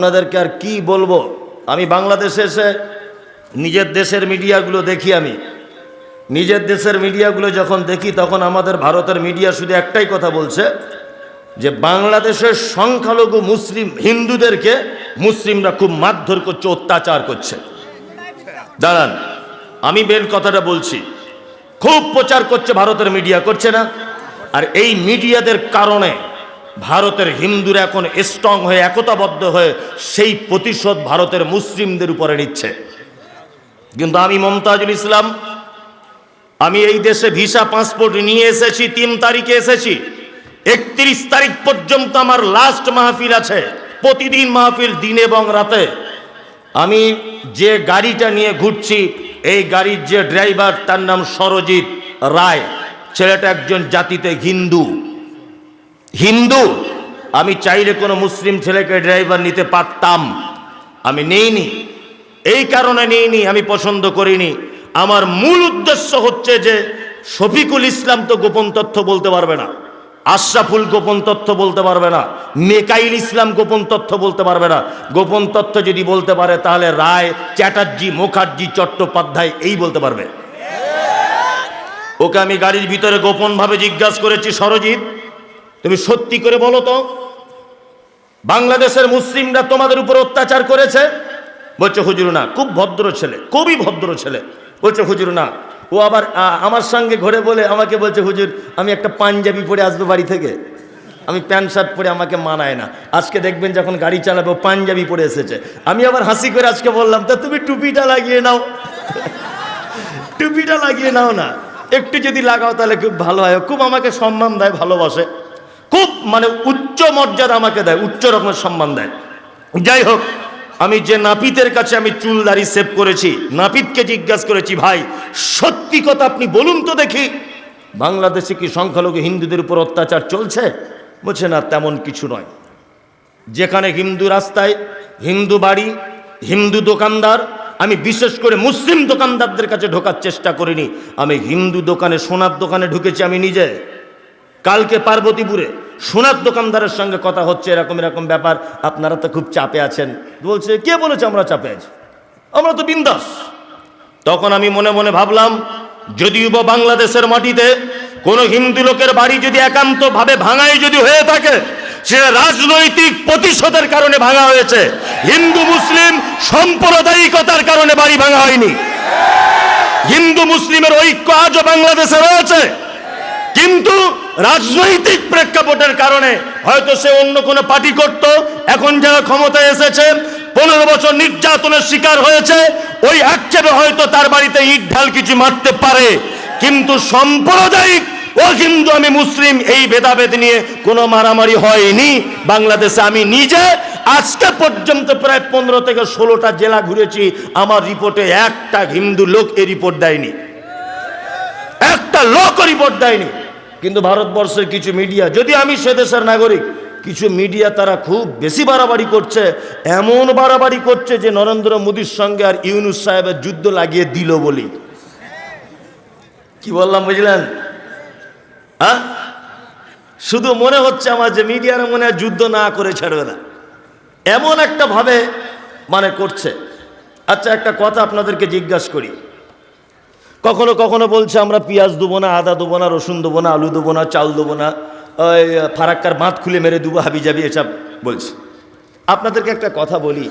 আপনাদেরকে আর কি বলবো। আমি বাংলাদেশে এসে নিজের দেশের মিডিয়াগুলো দেখি। আমি নিজের দেশের মিডিয়াগুলো যখন দেখি তখন আমাদের ভারতের মিডিয়া শুধু একটাই কথা বলছে যে বাংলাদেশের সংখ্যালঘু মুসলিম হিন্দুদেরকে মুসলিমরা খুব মারধর করছে, অত্যাচার করছে। দাঁড়ান, আমি মেন কথাটা বলছি। খুব প্রচার করছে ভারতের মিডিয়া, করছে না? আর এই মিডিয়াদের কারণে ভারতের হিন্দুরা এখন স্ট্রং হয়ে একতাবদ্ধ হয়ে সেই প্রতিশোধ ভারতের মুসলিমদের উপরে নিচ্ছে। কিন্তু আমি মমতাজুল ইসলাম, আমি এই দেশে ভিসা পাসপোর্ট নিয়ে এসেছি, 3 তারিখে এসেছি। 31 তারিখ পর্যন্ত আমার লাস্ট মাহফিল আছে। প্রতিদিন মাহফিল, দিনে এবং রাতে। আমি যে গাড়িটা নিয়ে ঘুরছি, এই গাড়ির যে ড্রাইভার তার নাম সরজিৎ রায়। ছেলেটা একজন জাতিতে হিন্দু। আমি চাইলে কোনো মুসলিম ছেলেকে ড্রাইভার নিতে পারতাম, আমি নেইনি। এই কারণে নেইনি, আমি পছন্দ করিনি। আমার মূল উদ্দেশ্য হচ্ছে যে শফিকুল ইসলাম তো গোপন তথ্য বলতে পারবে না, আশরাফুল গোপন তথ্য বলতে পারবে না, মেকাইল ইসলাম গোপন তথ্য বলতে পারবে না। গোপন তথ্য যদি বলতে পারে তাহলে রায়, চ্যাটার্জি, মুখার্জি, চট্টোপাধ্যায় এই বলতে পারবে। ওকে আমি গাড়ির ভিতরে গোপনভাবে জিজ্ঞাসা করেছি, সরজিৎ তুমি সত্যি করে বলো তো, বাংলাদেশের মুসলিমরা তোমাদের উপর অত্যাচার করেছে? বলছে হুজুর না। খুব ভদ্র ছেলে, খুবই ভদ্র ছেলে। বলছে হুজুর না। ও আবার আমার সঙ্গে ঘুরে বলে আমাকে বলছে, হুজুর আমি একটা পাঞ্জাবি পরে আসবো বাড়ি থেকে, আমি প্যান্ট শার্ট পরে আমাকে মানায় না। আজকে দেখবেন যখন গাড়ি চালাবো পাঞ্জাবি পরে এসেছে। আমি আবার হাসি করে আজকে বললাম, তা তুমি টুপিটা লাগিয়ে নাও, টুপিটা লাগিয়ে নাও না, একটু যদি লাগাও তাহলে খুব ভালো হয়। খুব আমাকে সম্মান দেয়, ভালোবাসে, খুব মানে উচ্চ মর্যাদা আমাকে দেয়, উচ্চ রকমের সম্মান দেয়। যাই হোক, আমি যে নাপিতের কাছে আমি চুল দাড়ি সেভ করেছি, নাপিতকে জিজ্ঞাসা করেছি, ভাই সত্যি কথা আপনি বলুন তো দেখি, বাংলাদেশে কি সংখ্যালঘু হিন্দুদের উপর অত্যাচার চলছে? বলছে না, তেমন কিছু নয়। যেখানে হিন্দু রাস্তায়, হিন্দু বাড়ি, হিন্দু দোকানদার, আমি বিশেষ করে মুসলিম দোকানদারদের কাছে ঢোকার চেষ্টা করিনি। আমি হিন্দু দোকানে, সোনার দোকানে ঢুকেছি আমি নিজে। কালকে পার্বতীপুরে সোনার দোকানদারের সঙ্গে কথা হচ্ছে, এরকম এরকম ব্যাপার, আপনারা তো খুব চাপে আছেন। বলছে, কে বলেছে আমরা চাপে আছি? আমরা তো বিন্দাস। তখন আমি মনে মনে ভাবলাম, যদিও বা বাংলাদেশের মাটিতে কোনো হিন্দু লোকের বাড়ি যদি একান্তভাবে ভাঙাই যদি হয়ে থাকে, সেটা রাজনৈতিক প্রতিশোধের কারণে ভাঙা হয়েছে, হিন্দু মুসলিম সাম্প্রদায়িকতার কারণে বাড়ি ভাঙা হয়নি। হিন্দু মুসলিমের ঐক্য আজও বাংলাদেশে রয়েছে, কিন্তু রাজনৈতিক প্রেক্ষাপটের কারণে হয়তো সে অন্য কোনো পার্টি করত। এখন যারা ক্ষমতায় এসেছে, 15 বছর নির্যাতনের শিকার হয়েছে, ওই আক্ষেপে হয়তো তার বাড়িতে ইট ঢাল কিছু মারতে পারে, কিন্তু সাম্প্রদায়িক ও হিন্দু আমি মুসলিম এই ভেদাভেদ নিয়ে কোনো মারামারি হয়নি বাংলাদেশে। আমি নিজে আজকে পর্যন্ত প্রায় 15 থেকে 16টা জেলা ঘুরেছি, আমার রিপোর্টে একটা হিন্দু লোক এই রিপোর্ট দেয়নি, একটা লোক রিপোর্ট দেয়নি। কিন্তু ভারতবর্ষের কিছু মিডিয়া, যদি আমি সে দেশের নাগরিক, কিছু মিডিয়া তারা খুব বেশি বাড়াবাড়ি করছে। এমন বাড়াবাড়ি করছে যে নরেন্দ্র মোদীর সঙ্গে আর ইউনূস সাহেবের যুদ্ধ লাগিয়ে দিল বলি। কি বললাম বুঝলেন? হ্যাঁ, শুধু মনে হচ্ছে আমার যে মিডিয়ার মনে হয় যুদ্ধ না করে ছাড়বে না, এমন একটা ভাবে মানে করছে। আচ্ছা, একটা কথা আপনাদেরকে জিজ্ঞাসা করি। কখনো কখনো বলছে আমরা পেঁয়াজ দেবো না, আদা দেবো না, রসুন দেবো না, আলু দেবো না, চাল দেবো না, ওই ফারাক্কার বাঁধ খুলে মেরে দেবো, হাবি যাবি, এসব বলছে। আপনাদেরকে একটা কথা বলি,